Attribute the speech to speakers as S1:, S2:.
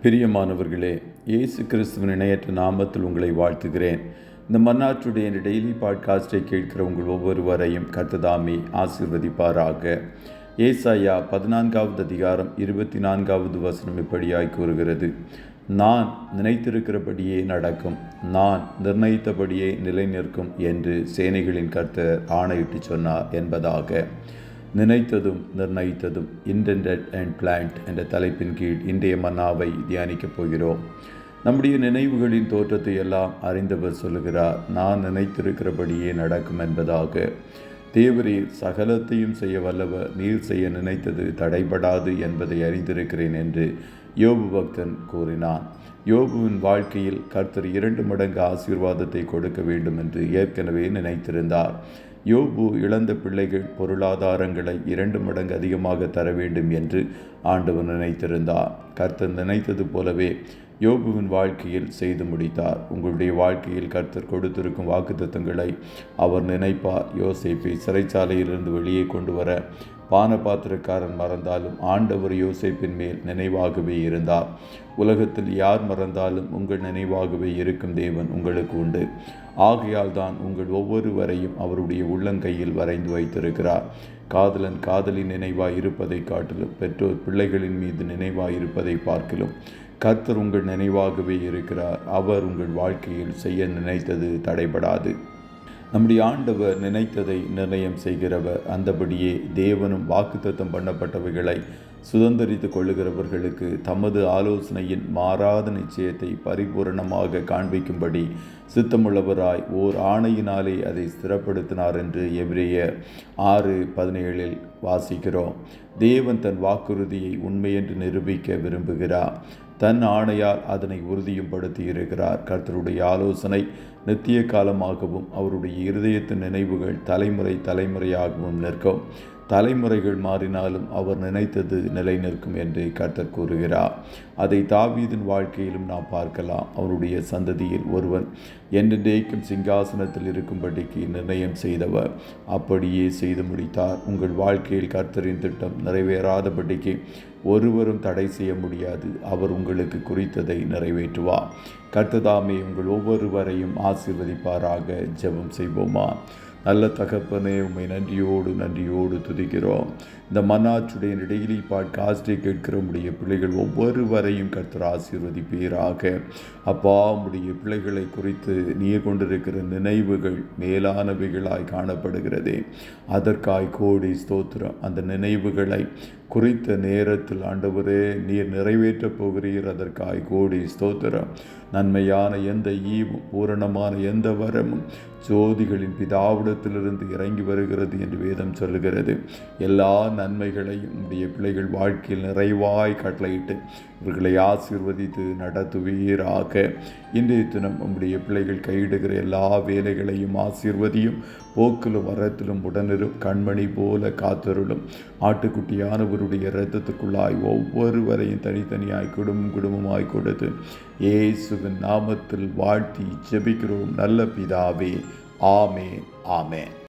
S1: பிரியமானவர்களே, இயேசு கிறிஸ்துவின் இணையற்ற நாமத்தில் உங்களை வாழ்த்துகிறேன். இந்த மன்னாற்றுடைய டெய்லி பாட்காஸ்டை கேட்கிற உங்கள் ஒவ்வொருவரையும் கர்த்தர் ஆசீர்வதிப்பாராக. ஏசாயா 14வது அதிகாரம் 24வது வசனம் இப்படியாய் கூறுகிறது: நான் நினைத்திருக்கிறபடியே நடக்கும், நான் நிர்ணயித்தபடியே நிலை நிற்கும் என்று சேனைகளின் கர்த்தர் ஆணையிட்டு சொன்னார் என்பதாக. நினைத்ததும் நிர்ணயித்ததும், இன்டெண்டட் அண்ட் பிளான்ட் என்ற தலைப்பின் கீழ் இன்றைய மன்னாவை தியானிக்கப் போகிறோம். நம்முடைய நினைவுகளின் தோற்றத்தை எல்லாம் அறிந்தவர் சொல்லுகிறார், நான் நினைத்திருக்கிறபடியே நடக்கும் என்பதாக. தேவரீர் சகலத்தையும் செய்ய வல்லவர், நீர் செய்ய நினைத்தது தடைபடாது என்பதை அறிந்திருக்கிறேன் என்று யோபு பக்தன் கூறினான். யோபுவின் வாழ்க்கையில் கர்த்தர் 2 மடங்கு ஆசீர்வாதத்தை கொடுக்க வேண்டும் என்று ஏற்கனவே நினைத்திருந்தார். யோபு இழந்த பிள்ளைகள் பொருளாதாரங்களை 2 மடங்கு அதிகமாக தர வேண்டும் என்று ஆண்டவர் நினைத்திருந்தார். கர்த்தர் நினைத்தது போலவே யோபுவின் வாழ்க்கையில் செய்து முடித்தார். உங்களுடைய வாழ்க்கையில் கர்த்தர் கொடுத்திருக்கும் வாக்குத்தத்தங்களை அவர் நினைப்பார். யோசேப்பை சிறைச்சாலையிலிருந்து வெளியே கொண்டு வர பானபாத்திரக்காரன் மறந்தாலும் ஆண்டவர் யோசேப்பின் மேல் நினைவாகவே இருந்தார். உலகத்தில் யார் மறந்தாலும் உங்கள் நினைவாகவே இருக்கும் தேவன் உங்களுக்கு உண்டு. ஆகையால் தான் உங்கள் ஒவ்வொருவரையும் அவருடைய உள்ளங்கையில் வரைந்து வைத்திருக்கிறார். காதலன் காதலின் நினைவாய் இருப்பதை காட்டிலும், பெற்றோர் பிள்ளைகளின் மீது நினைவாய் இருப்பதை பார்க்கிலும் கர்த்தர் உங்கள் நினைவாகவே இருக்கிறார். அவர் உங்கள் வாழ்க்கையில் செய்ய நினைத்தது தடைபடாது. நம்முடைய ஆண்டவர் நினைத்ததை நிர்ணயம் செய்கிறவர். அந்தபடியே தேவனும் வாக்குத்தத்தம் பண்ணப்பட்டவைகளை சுதந்திரித்து கொள்ளுகிறவர்களுக்கு தமது ஆலோசனையின் மாறாத நிச்சயத்தை பரிபூரணமாக காண்பிக்கும்படி சித்தமுள்ளவராய் ஓர் ஆணையினாலே அதை ஸ்திரப்படுத்தினார் என்று எபிரேயர் 6:17 வாசிக்கிறோம். தேவன் தன் வாக்குறுதியை உண்மையென்று நிரூபிக்க விரும்புகிறார். தன் ஆணையால் அதனை உறுதியும் படுத்தி இருக்கிறார். கர்த்தருடைய ஆலோசனை நித்திய காலமாகவும் அவருடைய இருதயத்தின் நினைவுகள் தலைமுறை தலைமுறையாகவும் நிற்கும். தலைமுறைகள் மாறினாலும் அவர் நினைத்தது நிலை நிற்கும் என்று கர்த்தர் கூறுகிறார். அதை தாவீதின் வாழ்க்கையிலும் நாம் பார்க்கலாம். அவருடைய சந்ததியில் ஒருவன் என்றென்றைக்கும் சிங்காசனத்தில் இருக்கும்படிக்கு நிர்ணயம் செய்தவர் அப்படியே செய்து முடித்தார். உங்கள் வாழ்க்கையில் கர்த்தரின் திட்டம் நிறைவேறாதபடிக்கு ஒருவரும் தடை செய்ய முடியாது. அவர் உங்களுக்கு குறித்ததை நிறைவேற்றுவார். கர்த்ததாமே உங்கள் ஒவ்வொருவரையும் ஆசீர்வதிப்பாராக. ஜெபம் செய்வோமா? நல்ல தகப்பனே, உம்மை நன்றியோடு துதிக்கிறோம். இந்த மன்னாச்சுடைய டெய்லி பாட்காஸ்டை கேட்கிற உடைய பிள்ளைகள் ஒவ்வொருவரையும் கர்த்தர் ஆசீர்வதிப்பீராக. அப்பா, உடைய பிள்ளைகளை குறித்து நீர் கொண்டிருக்கிற நினைவுகள் மேலானவைகளாய் காணப்படுகிறதே, அதற்காய் கோடி ஸ்தோத்திரம். அந்த நினைவுகளை குறித்த நேரத்தில் ஆண்டவரே நீர் நிறைவேற்றப் போகிறீர். அதற்காய் கோடி ஸ்தோத்திரம். நன்மையான எந்த ஈவும் பூரணமான எந்த வரமும் ஜோதிகளின் பிதாவிடத்திலிருந்து இறங்கி வருகிறது என்று வேதம் சொல்லுகிறது. எல்லா நன்மைகளையும் உடைய பிள்ளைகள் வாழ்க்கையில் நிறைவாய் கட்டளையிட்டு இவர்களை ஆசீர்வதித்து நடத்துவீராக. இன்றைய தினம் உம்முடைய பிள்ளைகள் கையிடுகிற எல்லா வேலைகளையும் ஆசீர்வதியும். போக்கிலும் வரத்திலும் உடனிரும். கண்மணி போல காத்தருளும். ஆட்டுக்குட்டியானவருடைய இரத்தத்துக்குள்ளாய் ஒவ்வொருவரையும் தனித்தனியாய் குடும்பமாய் கொடுத்து இயேசுவின் நாமத்தில் வாழ்த்தி ஜெபிக்கிறோம் நல்ல பிதாவே. ஆமென், ஆமென்.